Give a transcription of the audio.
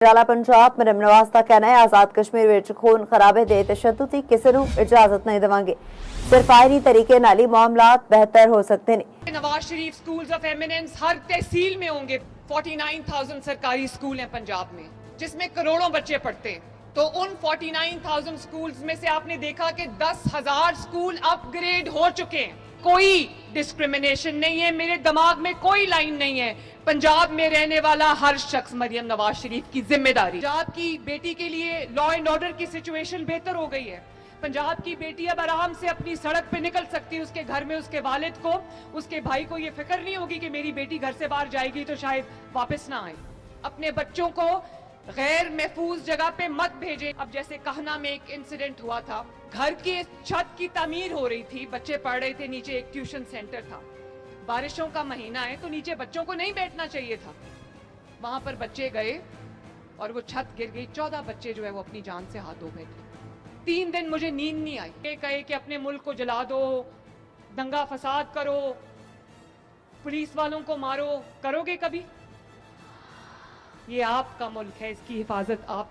ਰਾਲਾ ਪੰਜਾਬ ਮਰਮ ਨਵਾਜ਼ ਦਾ ਕਹਿਣਾ ਹੈ ਆਜ਼ਾਦ ਕਸ਼ਮੀਰ ਵਿੱਚ ਖੂਨ ਖਰਾਬੇ ਦੇ ਤਸ਼ੱਦਦ ਦੀ ਕਿਸੇ ਨੂੰ ਇਜਾਜ਼ਤ ਨਹੀਂ ਦੇਵਾਂਗੇ। ਸਿਰਫ ਆਇਨੀ ਤਰੀਕੇ ਨਾਲ ਹੀ ਮਾਮਲਾਤ ਬਿਹਤਰ ਹੋ ਸਕਦੇ ਨੇ। Nawaz Sharif schools of eminence हर तहसील में होंगे। 49,000 सरकारी स्कूल हैं पंजाब में जिसमें करोड़ों बच्चे पढ़ते हैं। तो उन 49,000 स्कूल्स में से आपने देखा कि 10,000 स्कूल अपग्रेड हो चुके हैं। कोई डिस्क्रिमिनेशन नहीं है, मेरे दिमाग में कोई लाइन नहीं है। पंजाब में रहने वाला हर शख्स मरियम नवाज शरीफ की जिम्मेदारी। पंजाब की बेटी के लिए लॉ एंड ऑर्डर की सिचुएशन बेहतर हो गई है। पंजाब की बेटी अब आराम से अपनी सड़क पे निकल सकती है। उसके घर में उसके वालिद को, उसके भाई को ये फिक्र नहीं होगी कि मेरी बेटी घर से बाहर जाएगी तो शायद वापस ना आए। अपने बच्चों को गैर महफूज जगह पे मत भेजें। अब जैसे कहना में एक इंसिडेंट हुआ था, घर की छत की तामीर हो रही थी, बच्चे पढ़ रहे थे, नीचे एक ट्यूशन सेंटर था। बारिशों का महीना है तो नीचे बच्चों को नहीं बैठना चाहिए था। वहां पर बच्चे गए और वो छत गिर गई। 14 बच्चे जो है वो अपनी जान से हाथ धो बैठे। 3 दिन मुझे नींद नहीं आई। ये कहे कि अपने मुल्क को जला दो, दंगा फसाद करो, पुलिस वालों को मारो, करोगे कभी? ये आपका मुल्क है, इसकी हिफाजत आप